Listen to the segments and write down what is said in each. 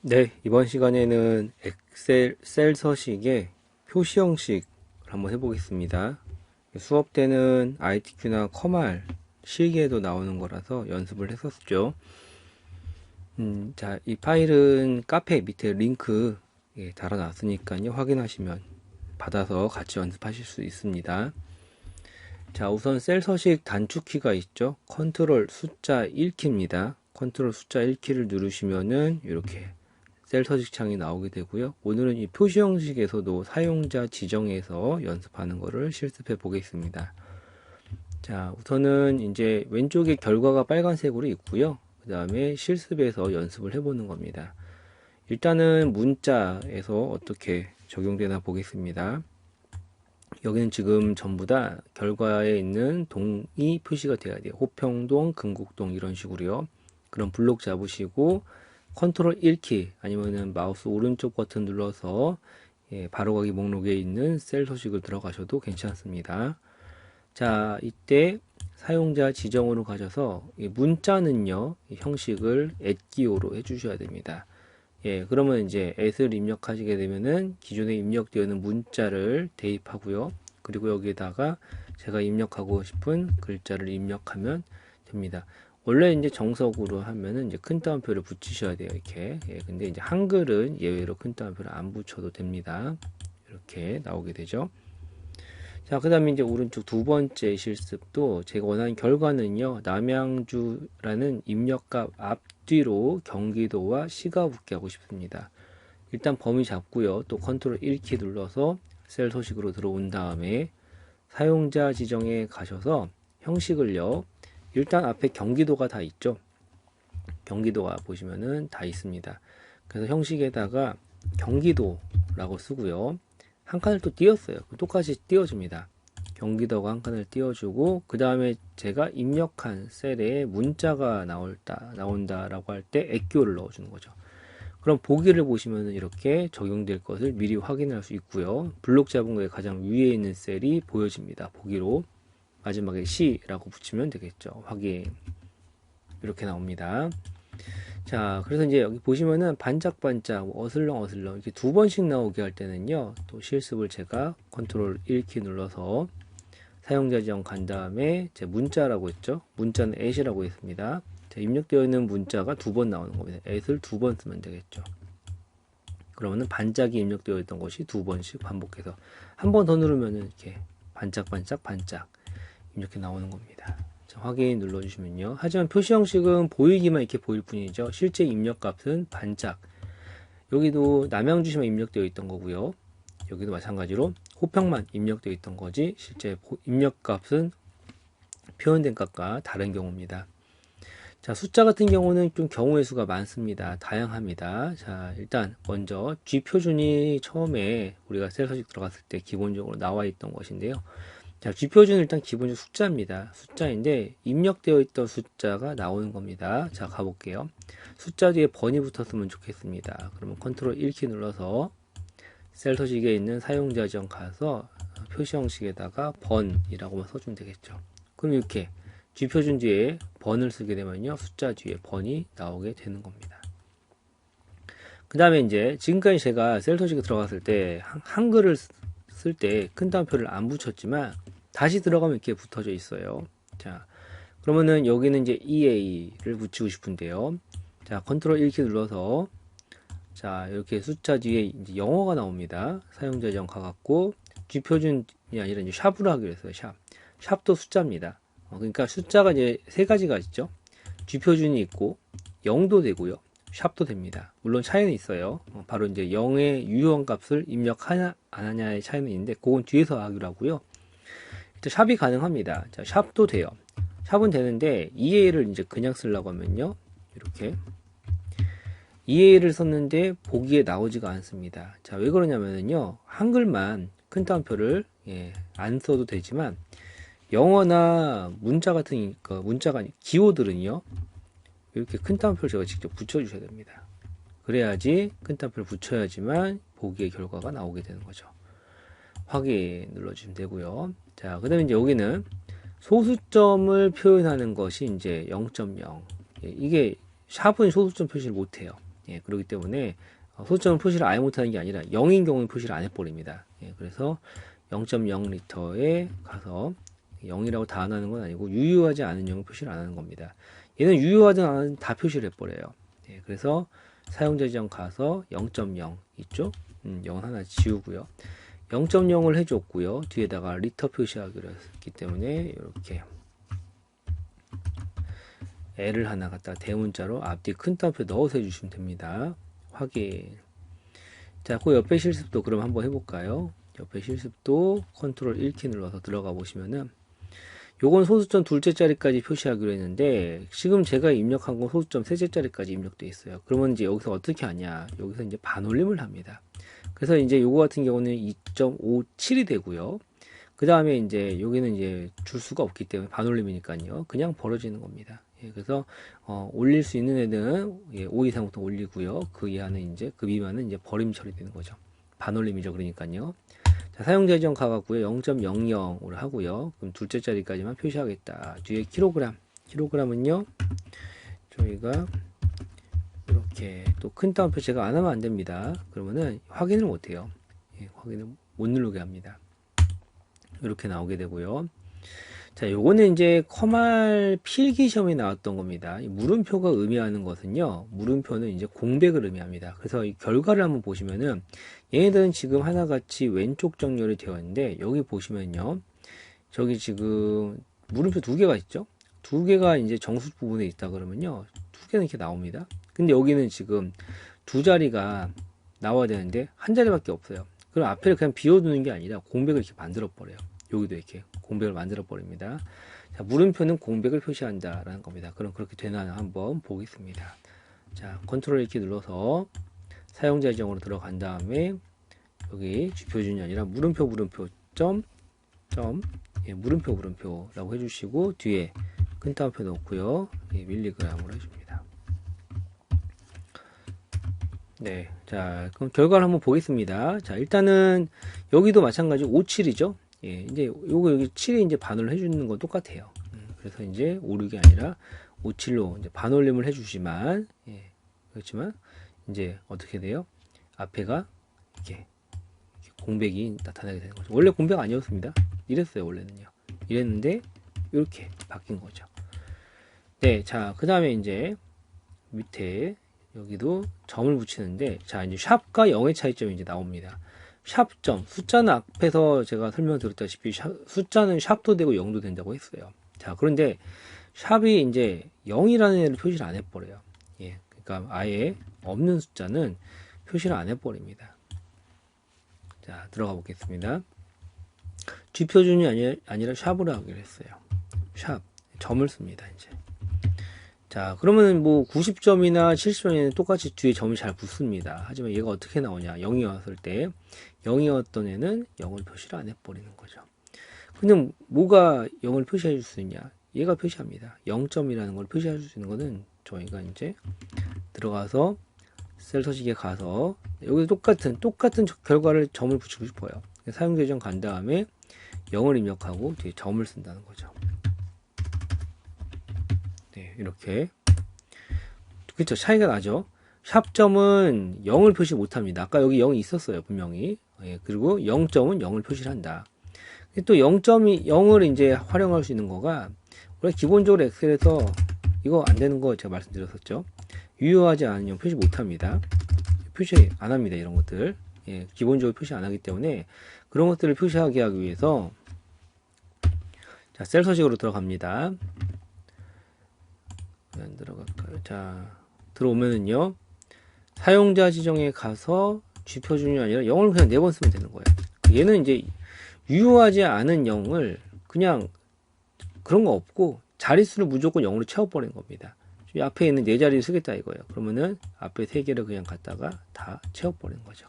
네, 이번 시간에는 엑셀 셀 서식의 표시 형식을 한번 해보겠습니다. 수업 때는 ITQ나 커말 실기에도 나오는 거라서 연습을 했었죠. 자, 이 파일은 카페 밑에 링크 달아놨으니까요. 확인하시면 받아서 같이 연습하실 수 있습니다. 자, 우선 셀 서식 단축키가 있죠. 컨트롤 숫자 1키입니다. 컨트롤 숫자 1키를 누르시면은 이렇게 셀 서식 창이 나오게 되고요. 오늘은 이 표시 형식에서도 사용자 지정에서 연습하는 것을 실습해 보겠습니다. 자, 우선은 이제 왼쪽에 결과가 빨간색으로 있고요. 그 다음에 실습에서 연습을 해보는 겁니다. 일단은 문자에서 어떻게 적용되나 보겠습니다. 여기는 지금 전부 다 결과에 있는 동이 표시가 돼야 돼요. 호평동, 금곡동 이런 식으로요. 그럼 블록 잡으시고 컨트롤 1키 아니면은 마우스 오른쪽 버튼 눌러서 바로가기 목록에 있는 셀 소식을 들어가셔도 괜찮습니다. 자, 이때 사용자 지정으로 가셔서 문자는요, 형식을 @기호로 해주셔야 됩니다. 그러면 이제 @을 입력하시게 되면은 기존에 입력되어 있는 문자를 대입하고요. 그리고 여기에다가 제가 입력하고 싶은 글자를 입력하면 됩니다. 원래 이제 정석으로 하면은 이제 큰 따옴표를 붙이셔야 돼요. 이렇게. 근데 이제 한글은 예외로 큰 따옴표를 안 붙여도 됩니다. 이렇게 나오게 되죠. 자, 그 다음에 이제 오른쪽 두 번째 실습도 제가 원하는 결과는요, 남양주라는 입력값 앞뒤로 경기도와 시가 붙게 하고 싶습니다. 일단 범위 잡고요. 또 컨트롤 1키 눌러서 셀 소식으로 들어온 다음에 사용자 지정에 가셔서 형식을요, 일단 앞에 경기도가 다 있죠. 경기도가 보시면은 다 있습니다. 그래서 형식에다가 경기도라고 쓰고요. 한 칸을 또 띄웠어요. 똑같이 띄워줍니다. 경기도가 한 칸을 띄워주고 그 다음에 제가 입력한 셀에 문자가 나온다라고 할 때 액교를 넣어주는 거죠. 그럼 보기를 보시면 이렇게 적용될 것을 미리 확인할 수 있고요. 블록 잡은 거에 가장 위에 있는 셀이 보여집니다. 보기로 마지막에 C라고 붙이면 되겠죠. 확인. 이렇게 나옵니다. 자, 그래서 이제 여기 보시면은 반짝반짝, 어슬렁어슬렁 이렇게 두 번씩 나오게 할 때는요, 또 실습을 제가 컨트롤 1키 눌러서 사용자 지정 간 다음에 제 문자라고 했죠. 문자는 @이라고 했습니다. 자, 입력되어 있는 문자가 두 번 나오는 겁니다. @을 두 번 쓰면 되겠죠. 그러면은 반짝이 입력되어 있던 것이 두 번씩 반복해서 한 번 더 누르면은 이렇게 반짝반짝 반짝 이렇게 나오는 겁니다. 자, 확인 눌러주시면요. 하지만 표시 형식은 보이기만 이렇게 보일 뿐이죠. 실제 입력값은 반짝. 여기도 남양주시만 입력되어 있던 거고요. 여기도 마찬가지로 호평만 입력되어 있던 거지 실제 입력값은 표현된 값과 다른 경우입니다. 자, 숫자 같은 경우는 좀 경우의 수가 많습니다. 다양합니다. 자, 일단 먼저 G표준이 처음에 우리가 셀 서식 들어갔을 때 기본적으로 나와 있던 것인데요. 자, G표준은 일단 기본적으로 숫자입니다. 숫자인데 입력되어 있던 숫자가 나오는 겁니다. 자, 가볼게요. 숫자 뒤에 번이 붙었으면 좋겠습니다. 그러면 컨트롤 1키 눌러서 셀 서식에 있는 사용자 지정 가서 표시 형식에다가 번이라고만 써주면 되겠죠. 그럼 이렇게 G표준 뒤에 번을 쓰게 되면요, 숫자 뒤에 번이 나오게 되는 겁니다. 그 다음에 이제 지금까지 제가 셀 서식에 들어갔을 때 한글을 쓸 때 큰 따옴표를 안 붙였지만 다시 들어가면 이렇게 붙어져 있어요. 자, 그러면은 여기는 이제 EA를 붙이고 싶은데요. 자, 컨트롤 1키 눌러서 자, 이렇게 숫자 뒤에 이제 영어가 나옵니다. 사용자 지정 가갖고 G표준이 아니라 이제 샵으로 하기로 했어요. 샵. 샵도 숫자입니다. 그러니까 숫자가 이제 세 가지가 있죠. G표준이 있고 0도 되고요. 샵도 됩니다. 물론 차이는 있어요. 바로 이제 0의 유효한 값을 입력하냐 안 하냐의 차이는 있는데 그건 뒤에서 하기로 하고요. 일단 샵이 가능합니다. 자, 샵도 돼요. 샵은 되는데 EA를 이제 그냥 쓰려고 하면요. 이렇게 EA를 썼는데 보기에 나오지가 않습니다. 자, 왜 그러냐면요. 한글만 큰 따옴표를 안 써도 되지만 영어나 문자 같은 문자가 기호들은요. 이렇게 큰 따옴표를 제가 직접 붙여주셔야 됩니다. 그래야지 큰 따옴표를 붙여야지만 보기의 결과가 나오게 되는 거죠. 확인 눌러주시면 되고요. 자, 그 다음에 이제 여기는 소수점을 표현하는 것이 이제 0.0. 이게 샵은 소수점 표시를 못해요. 예, 그렇기 때문에 소수점 표시를 아예 못하는 게 아니라 0인 경우는 표시를 안 해버립니다. 예, 그래서 0.0리터에 가서 0이라고 다 안 하는 건 아니고 유효하지 않은 0을 표시를 안 하는 겁니다. 얘는 유효하지 않은 다 표시를 해버려요. 예, 그래서 사용자 지정 가서 0.0 있죠? 0은 하나 지우고요. 0.0을 해줬고요. 뒤에다가 리터 표시하기로 했기 때문에 이렇게 L을 하나 갖다 대문자로 앞뒤 큰 따옴표 넣어서 해주시면 됩니다. 확인. 자, 그 옆에 실습도 그럼 한번 해볼까요? 옆에 실습도 컨트롤 1키 눌러서 들어가 보시면은 요건 소수점 둘째 자리까지 표시하기로 했는데 지금 제가 입력한 건 소수점 셋째 자리까지 입력되어 있어요. 그러면 이제 여기서 어떻게 하냐? 여기서 이제 반올림을 합니다. 그래서 이제 요거 같은 경우는 2.57이 되고요. 그 다음에 이제 여기는 이제 줄 수가 없기 때문에 반올림이니까요. 그냥 벌어지는 겁니다. 예, 그래서 올릴 수 있는 애는 5 이상부터 올리고요. 그 이하는 이제 그 미만은 이제 버림 처리되는 거죠. 반올림이죠. 그러니까요. 자, 사용자 지정 가갖고요. 0.00으로 하고요. 그럼 둘째 자리까지만 표시하겠다. 뒤에 킬로그램은요. 저희가 이렇게 또 큰 따옴표 제가 안 하면 안 됩니다. 그러면은 확인을 못 해요. 예, 확인을 못 누르게 합니다. 이렇게 나오게 되고요. 자, 요거는 이제 커말 필기 시험에 나왔던 겁니다. 이 물음표가 의미하는 것은요, 물음표는 이제 공백을 의미합니다. 그래서 이 결과를 한번 보시면은, 얘네들은 지금 하나같이 왼쪽 정렬이 되어 있는데, 여기 보시면요, 저기 지금 물음표 두 개가 있죠? 두 개가 이제 정수 부분에 있다 그러면요, 두 개는 이렇게 나옵니다. 근데 여기는 지금 두 자리가 나와야 되는데, 한 자리밖에 없어요. 그럼 앞에를 그냥 비워두는 게 아니라 공백을 이렇게 만들어 버려요. 여기도 이렇게 공백을 만들어 버립니다. 자, 물음표는 공백을 표시한다라는 겁니다. 그럼 그렇게 되나 한번 보겠습니다. 자, 컨트롤 이렇게 눌러서 사용자 지정으로 들어간 다음에 여기 주표준이 아니라 물음표 예, 물음표라고 해주시고 뒤에 큰 따옴표 넣고요. 예, 밀리그램으로 해줍니다. 네, 자, 그럼 결과를 한번 보겠습니다. 자, 일단은 여기도 마찬가지 57이죠. 예, 이제 요거 여기 7에 이제 반을 해주는 건 똑같아요. 그래서 이제 56이 아니라 57로 이제 반올림을 해주지만, 예, 그렇지만 이제 어떻게 돼요? 앞에가 이렇게 공백이 나타나게 되는 거죠. 원래 공백 아니었습니다. 이랬어요, 원래는요. 이랬는데 이렇게 바뀐 거죠. 네, 자, 그 다음에 이제 밑에 여기도 점을 붙이는데, 자, 이제 샵과 0의 차이점이 이제 나옵니다. 샵점, 숫자는 앞에서 제가 설명드렸다시피 숫자는 샵도 되고 0도 된다고 했어요. 자, 그런데 샵이 이제 0이라는 애를 표시를 안 해버려요. 예, 그러니까 아예 없는 숫자는 표시를 안 해버립니다. 자, 들어가 보겠습니다. G표준이 아니라 샵으로 하기로 했어요. 샵, 점을 씁니다, 이제. 자, 그러면 뭐 90점이나 70점에는 똑같이 뒤에 점이 잘 붙습니다. 하지만 얘가 어떻게 나오냐? 0이 왔을 때 0이었던 애는 0을 표시를 안 해버리는 거죠. 근데 뭐가 0을 표시해 줄 수 있냐? 얘가 표시합니다. 0점이라는 걸 표시해 줄 수 있는 거는 저희가 이제 들어가서 셀 서식에 가서 여기 똑같은 결과를 점을 붙이고 싶어요. 사용자 지정 간 다음에 0을 입력하고 뒤에 점을 쓴다는 거죠. 네, 이렇게. 그렇죠. 차이가 나죠. 샵점은 0을 표시 못합니다. 아까 여기 0이 있었어요, 분명히. 예, 그리고 0점은 0을 표시를 한다. 또 0을 이제 활용할 수 있는 거가, 우리가 기본적으로 엑셀에서 이거 안 되는 거 제가 말씀드렸었죠. 유효하지 않은 0 표시 못합니다. 표시 안 합니다, 이런 것들. 예, 기본적으로 표시 안 하기 때문에 그런 것들을 표시하게 하기 위해서, 자, 셀 서식으로 들어갑니다. 안 들어갈까요? 자, 들어오면은요, 사용자 지정에 가서 G표준이 아니라 0을 그냥 4번 쓰면 되는 거예요. 얘는 이제 유효하지 않은 0을 그냥 그런 거 없고 자릿수를 무조건 0으로 채워버리는 겁니다. 앞에 있는 4자리를 쓰겠다 이거예요. 그러면은 앞에 3개를 그냥 갖다가 다 채워버리는 거죠.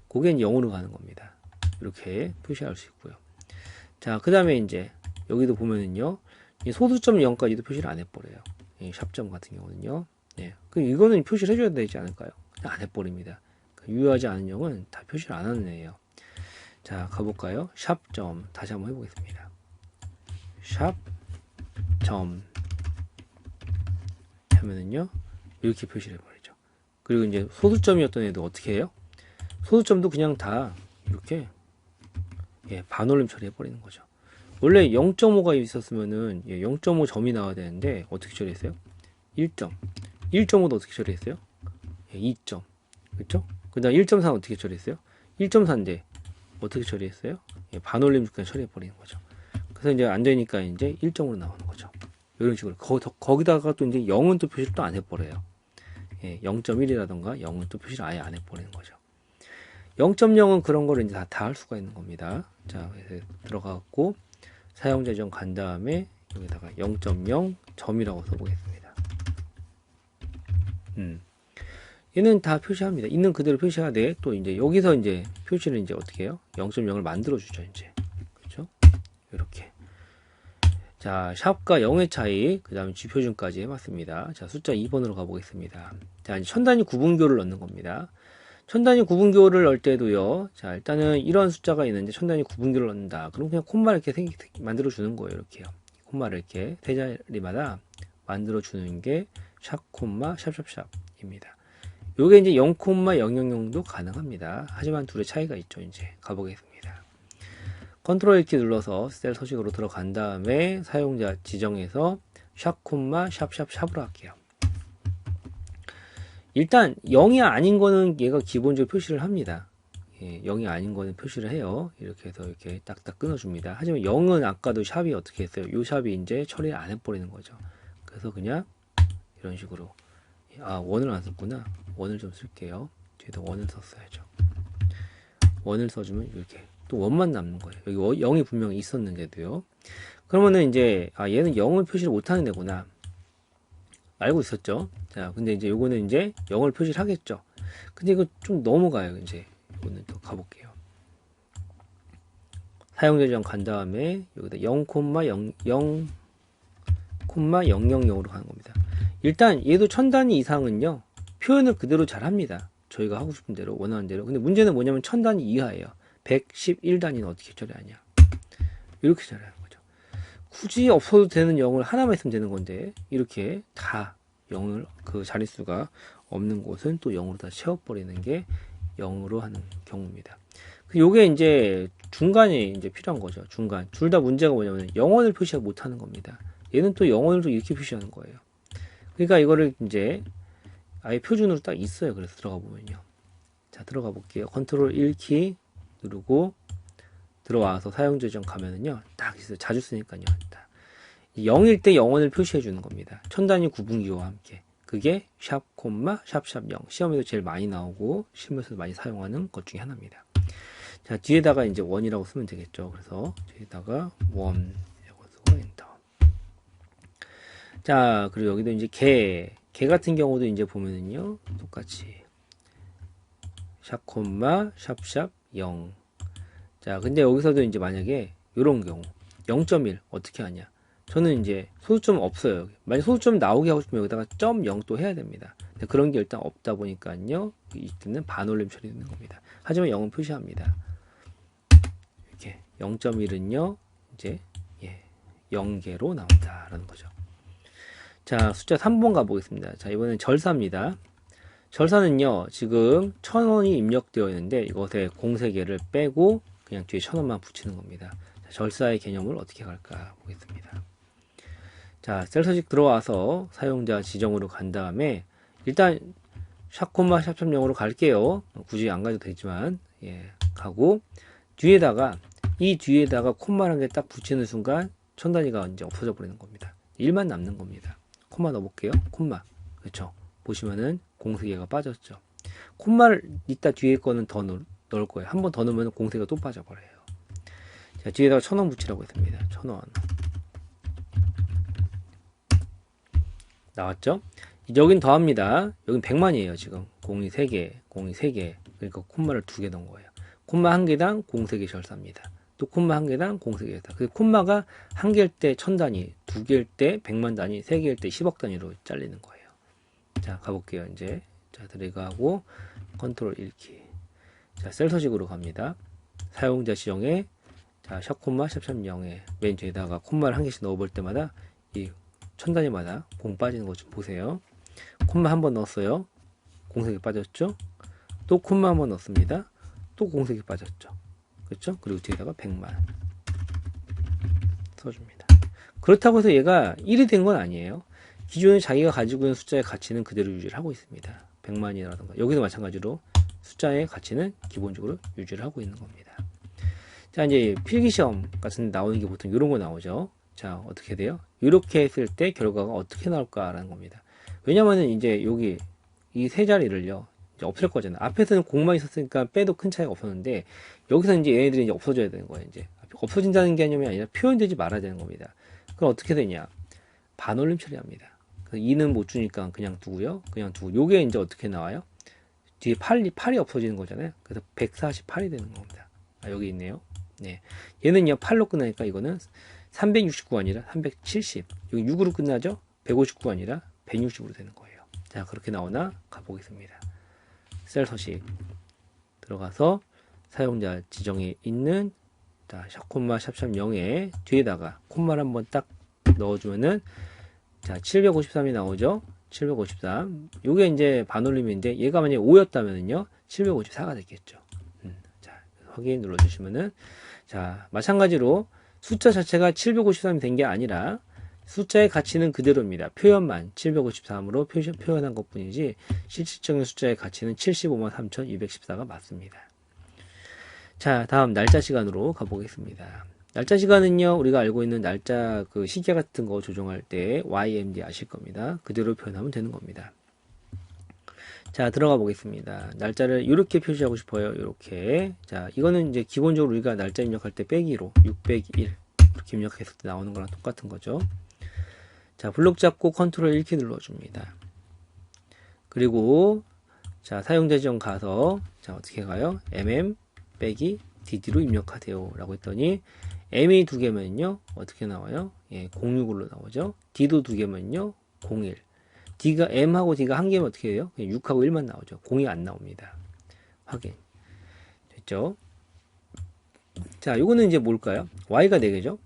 그게 0으로 가는 겁니다. 이렇게 표시할 수 있고요. 자, 그 다음에 이제 여기도 보면은요, 이 소수점 0까지도 표시를 안 해버려요. 이 샵점 같은 경우는요. 네. 그럼 이거는 표시를 해줘야 되지 않을까요? 그냥 안 해버립니다. 유효하지 않은 0은 다 표시를 안 하는 애예요. 자, 가볼까요? 샵점 다시 한번 해보겠습니다. 샵점 하면은요, 이렇게 표시를 해버리죠. 그리고 이제 소수점이었던 애도 어떻게 해요? 소수점도 그냥 다 이렇게 반올림 처리해버리는 거죠. 원래 0.5가 있었으면은 0.5점이 나와야 되는데 어떻게 처리했어요? 1점. 1.5도 어떻게 처리했어요? 2점. 그렇죠? 그 다음 1.4는 어떻게 처리했어요? 1.4인데 어떻게 처리했어요? 반올림 그냥 처리해버리는 거죠. 그래서 이제 안 되니까 이제 1점으로 나오는 거죠. 이런 식으로. 거기다가 또 이제 0은 또 표시를 또 안 해버려요. 0.1이라던가 0은 또 표시를 아예 안 해버리는 거죠. 0.0은 그런 거를 이제 다 할 수가 있는 겁니다. 자, 그래서 들어가고 사용자 지정 간 다음에 여기다가 0.0 점이라고 써보겠습니다. 얘는 다 표시합니다. 있는 그대로 표시하되 또 이제 여기서 이제 표시를 이제 어떻게 해요? 0.0을 만들어 주죠, 이제. 그렇죠? 이렇게. 자, 샵과 0의 차이, 그 다음에 G표준까지 해봤습니다. 자, 숫자 2번으로 가보겠습니다. 자, 이제 천단위 구분교를 넣는 겁니다. 천단위 구분교를 넣을 때도요, 자, 일단은 이런 숫자가 있는데 천단위 구분교를 넣는다. 그럼 그냥 콤마를 이렇게 만들어 주는 거예요, 이렇게요. 콤마를 이렇게 세 자리마다 만들어 주는 게 샵, 콤마, 샵샵샵입니다. 요게 이제 0,000도 가능합니다. 하지만 둘의 차이가 있죠, 이제. 가보겠습니다. 컨트롤 키 눌러서 셀 서식으로 들어간 다음에 사용자 지정해서 샵, 콤마, 샵샵샵으로 할게요. 일단 0이 아닌 거는 얘가 기본적으로 표시를 합니다. 0이 아닌 거는 표시를 해요. 이렇게 해서 이렇게 딱딱 끊어줍니다. 하지만 0은 아까도 샵이 어떻게 했어요? 요 샵이 이제 처리를 안 해버리는 거죠. 그래서 그냥 이런 식으로 원을 안 썼구나. 원을 좀 쓸게요. 뒤에도 원을 썼어야죠. 원을 써주면 이렇게 또 원만 남는 거예요. 여기 0이 분명히 있었는데도요. 그러면은 이제 얘는 0을 표시를 못하는 애구나. 알고 있었죠. 자, 근데 이제 요거는 이제 0을 표시를 하겠죠. 근데 이거 좀 넘어가요. 이제 이거는 또 가볼게요. 사용자 지정 간 다음에 여기다 0,000으로 가는 겁니다. 일단 얘도 1000단위 이상은요 표현을 그대로 잘 합니다. 저희가 하고 싶은 대로 원하는 대로. 근데 문제는 뭐냐면 1000단위 이하예요. 111단위는 어떻게 처리하냐, 이렇게 처리하는 거죠. 굳이 없어도 되는 0을 하나만 있으면 되는 건데 이렇게 다 0을 그 자릿수가 없는 곳은 또 0으로 다 채워버리는 게 0으로 하는 경우입니다. 요게 이제 중간에 이제 필요한 거죠. 중간. 둘 다 문제가 뭐냐면 0원을 표시 못하는 겁니다. 얘는 또 0원으로 이렇게 표시하는 거예요. 그러니까 이거를 이제 아예 표준으로 딱 있어요. 그래서 들어가 보면요. 자, 들어가 볼게요. 컨트롤 1키 누르고 들어와서 사용자 지정 가면은요. 딱 있어요. 자주 쓰니까요. 0일 때 0원을 표시해 주는 겁니다. 1000단위 구분기호와 함께. 그게 샵, 콤마, 샵샵 0. 시험에도 제일 많이 나오고 실무에서도 많이 사용하는 것 중에 하나입니다. 자, 뒤에다가 이제 원이라고 쓰면 되겠죠. 그래서 뒤에다가 원이라고 쓰고 엔터. 자, 그리고 여기도 이제 개 같은 경우도 이제 보면은요. 똑같이 샵, 콤마, 샵샵 0. 자, 근데 여기서도 이제 만약에 이런 경우 0.1 어떻게 하냐? 저는 이제 소수점 없어요. 만약 소수점 나오게 하고 싶으면 여기다가 0 또 해야 됩니다. 근데 그런 게 일단 없다 보니까요. 이때는 반올림 처리되는 겁니다. 하지만 0은 표시합니다. 이렇게 0.1은요. 이제 0개로 나온다라는 거죠. 자, 숫자 3번 가보겠습니다. 자, 이번엔 절사입니다. 절사는요, 지금 1000원이 입력되어 있는데 이것에 공세개를 빼고 그냥 뒤에 1000원만 붙이는 겁니다. 자, 절사의 개념을 어떻게 갈까 보겠습니다. 자, 셀 서식 들어와서 사용자 지정으로 간 다음에 일단 샵, 콤마, 샵샵0으로 갈게요. 굳이 안 가도 되지만 가고 뒤에다가 이 뒤에다가 콤마라는 게 딱 붙이는 순간 1000단위가 이제 없어져 버리는 겁니다. 1만 남는 겁니다. 콤마 넣어볼게요. 콤마. 그렇죠. 보시면은 공세개가 빠졌죠. 콤마를 이따 뒤에 거는 더 넣을 거예요. 한 번 더 넣으면 공세가 또 빠져버려요. 자, 뒤에다가 1000원 붙이라고 했습니다. 1000원. 나왔죠? 여긴 더합니다. 여긴 100만이에요, 지금. 공이 3개, 공이 3개. 그러니까 콤마를 2개 넣은 거예요. 콤마 1개당 공세개 절사입니다. 또 콤마 1개당 공세개 절사. 그 콤마가 1개일 때 1000단위, 2개일 때 100만 단위, 3개일 때 10억 단위로 잘리는 거예요. 자, 가볼게요, 이제. 자, 들어가고, 컨트롤 1키. 자, 셀 서식으로 갑니다. 사용자 지정에, 자, 샵, 콤마, 샵샵 0에 맨 뒤에다가 콤마를 1개씩 넣어볼 때마다 이 1000단위마다 공 빠지는 것 좀 보세요. 콤마 한 번 넣었어요. 공색이 빠졌죠. 또 콤마 한번 넣습니다. 또 공색이 빠졌죠. 그렇죠? 그리고 뒤에다가 100만 써줍니다. 그렇다고 해서 얘가 1이 된 건 아니에요. 기존에 자기가 가지고 있는 숫자의 가치는 그대로 유지를 하고 있습니다. 100만이라든가 여기도 마찬가지로 숫자의 가치는 기본적으로 유지를 하고 있는 겁니다. 자, 이제 필기시험 같은 데 나오는 게 보통 이런 거 나오죠. 자, 어떻게 돼요? 이렇게 했을 때 결과가 어떻게 나올까라는 겁니다. 왜냐면은 이제 여기 이 세 자리를요 이제 없앨 거잖아요. 앞에서는 공만 있었으니까 빼도 큰 차이가 없었는데 여기서 이제 얘네들이 이제 없어져야 되는 거예요. 이제 없어진다는 개념이 아니라 표현되지 말아야 되는 겁니다. 그럼 어떻게 되냐? 반올림 처리합니다. 2는 못 주니까 그냥 두고요. 그냥 두고. 요게 이제 어떻게 나와요? 뒤에 8이 없어지는 거잖아요. 그래서 148이 되는 겁니다. 아, 여기 있네요. 네. 얘는요, 8로 끝나니까 이거는 369가 아니라 370. 여기 6으로 끝나죠? 159가 아니라 160으로 되는 거예요. 자, 그렇게 나오나 가보겠습니다. 셀 서식 들어가서 사용자 지정에 있는 자, 샵콤마 샵샵 0에 뒤에다가 콤마를 한번 딱 넣어주면은 자, 753이 나오죠? 753. 요게 이제 반올림인데 얘가 만약에 5였다면요 754가 됐겠죠. 자, 확인 눌러주시면은 자, 마찬가지로 숫자 자체가 753이 된 게 아니라 숫자의 가치는 그대로입니다. 표현만 753으로 표현한 것 뿐이지 실질적인 숫자의 가치는 75만 3,214가 맞습니다. 자, 다음 날짜 시간으로 가보겠습니다. 날짜 시간은요, 우리가 알고 있는 날짜 그 시계 같은 거 조정할 때 YMD 아실 겁니다. 그대로 표현하면 되는 겁니다. 자, 들어가 보겠습니다. 날짜를 이렇게 표시하고 싶어요. 이렇게. 자, 이거는 이제 기본적으로 우리가 날짜 입력할 때 빼기로 601 이렇게 입력했을 때 나오는 거랑 똑같은 거죠. 자, 블록 잡고 컨트롤 1키 눌러줍니다. 그리고 자, 사용자 지정 가서 자, 어떻게 가요? 빼기 dd로 입력하세요 라고 했더니 m이 두 개면요 어떻게 나와요? 예, 061로 나오죠. d도 두 개면요 01. d가 m하고 d가 한 개면 어떻게 해요? 6하고 1만 나오죠. 0이 안 나옵니다. 확인 됐죠? 자, 요거는 이제 뭘까요? y가 4개죠.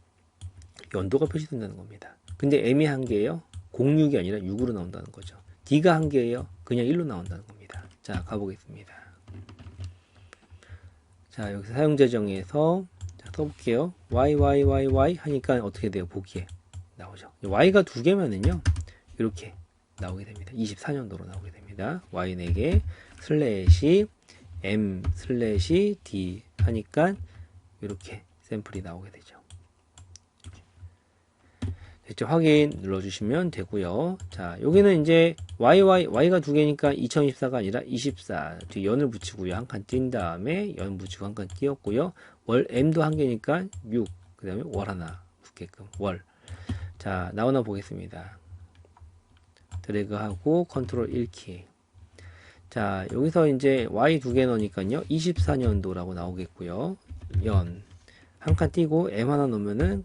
연도가 표시된다는 겁니다. 근데 m이 한 개예요. 06이 아니라 6으로 나온다는 거죠. d가 한 개예요. 그냥 1로 나온다는 겁니다. 자, 가보겠습니다. 자, 여기서 사용자 정의에서 써볼게요. y 하니까 어떻게 돼요? 보기에 나오죠. y가 두 개면은요 이렇게 나오게 됩니다. 24년도로 나오게 됩니다. y 4개 슬래시 m 슬래시 d 하니까 이렇게 샘플이 나오게 되죠. 됐죠? 확인 눌러주시면 되고요. 자, 여기는 이제 y가 두 개니까 2024가 아니라 24 뒤에 연을 붙이고요. 한 칸 띈 다음에 연 붙이고 한 칸 띄었고요. 월 m도 한 개니까 6 그 다음에 월 하나 붙게끔 월. 자, 나오나 보겠습니다. 드래그하고 컨트롤 1키. 자, 여기서 이제 y 두 개 넣으니까요 24년도라고 나오겠고요. 연 한 칸 띄고 m 하나 넣으면은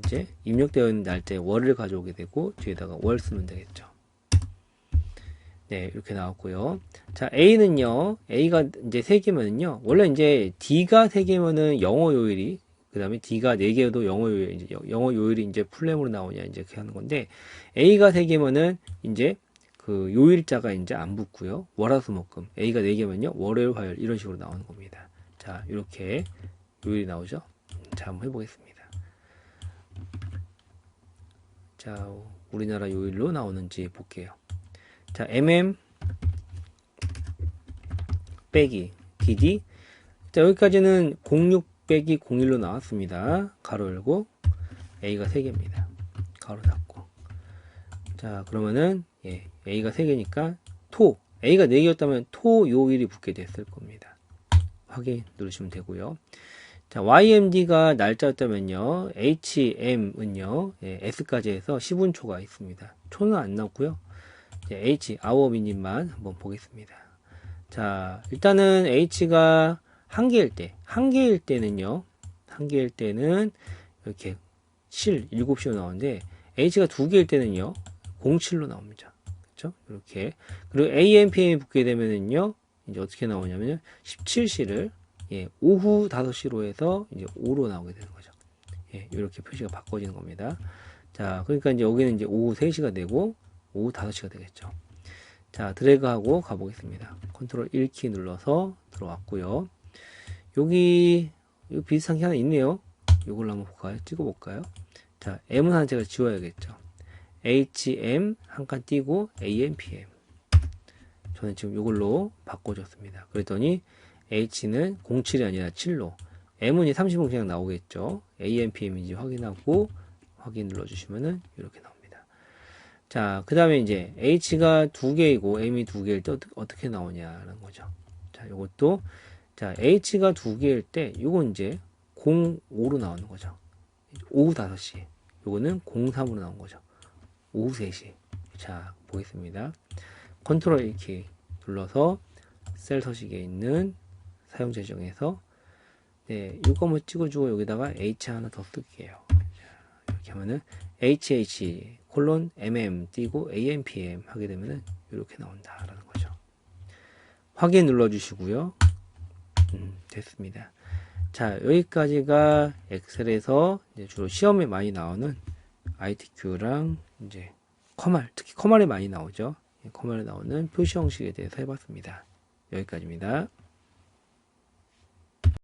이제 입력되어 있는 날짜에 월을 가져오게 되고 뒤에다가 월 쓰면 되겠죠. 네, 이렇게 나왔고요. 자, A는요. A가 이제 3개면은요. 원래 이제 D가 3개면은 영어 요일이 그다음에 D가 4개여도 영어 요일 이제 영어 요일이 이제 풀네임으로 나오냐 이제 그렇게 하는 건데 A가 3개면은 이제 그 요일자가 이제 안 붙고요. 월화수목금. A가 4개면요. 월요일 화요일 이런 식으로 나오는 겁니다. 자, 이렇게 요일이 나오죠. 자, 한번 해 보겠습니다. 자, 우리나라 요일로 나오는지 볼게요. 자, 빼기 dd. 자, 여기까지는 06 빼기 01로 나왔습니다. 가로 열고 a가 3개입니다. 가로 닫고. 자, 그러면은 예, a가 3개니까 a가 4개였다면 토 요일이 붙게 됐을 겁니다. 확인 누르시면 되고요. 자, YMD가 날짜였다면요, HM은요, 예, S까지 해서 10운초가 있습니다. 초는 안 나왔고요. H, 아워 미닛만 한번 보겠습니다. 자, 일단은 H가 한 개일 때는요, 한 개일 때는 이렇게 7로 나오는데, H가 두 개일 때는요, 07로 나옵니다. 그렇죠? 이렇게. 그리고 AMPM이 붙게 되면은요, 이제 어떻게 나오냐면요, 17시를 예, 오후 5시로 해서 이제 5로 나오게 되는 거죠. 예, 이렇게 표시가 바꿔지는 겁니다. 자, 그러니까 이제 여기는 이제 오후 3시가 되고 오후 5시가 되겠죠. 자, 드래그하고 가보겠습니다. 컨트롤 1키 눌러서 들어왔고요. 여기 비슷한 게 하나 있네요. 이걸 한번 볼까요? 찍어볼까요? 자, M은 하나 제가 지워야겠죠. HM 한 칸 띄고 AMPM. 저는 지금 이걸로 바꿔줬습니다. 그랬더니 H는 07이 아니라 7로, M은 30은 그냥 나오겠죠. AMPM인지 확인하고 확인 눌러주시면은 이렇게 나옵니다. 자, 그 다음에 이제 H가 2개이고 M이 2개일 때 어떻게 나오냐는 거죠. 자, 요것도, 자, H가 2개일 때 요건 이제 05로 나오는 거죠. 오후 5시. 요거는 03으로 나온 거죠. 오후 3시. 자, 보겠습니다. 컨트롤 1키 눌러서 셀 서식에 있는 사용자 지정에서, 네, 이거 한번 찍어주고 여기다가 H 하나 더 쓸게요. 자, 이렇게 하면은 HH 콜론 MM 띄고 AMPM 하게 되면은 이렇게 나온다라는 거죠. 확인 눌러주시고요. 됐습니다. 자, 여기까지가 엑셀에서 이제 주로 시험에 많이 나오는 ITQ랑 이제 커말, 특히 커말에 많이 나오죠. 커말에 나오는 표시 형식에 대해서 해봤습니다. 여기까지입니다.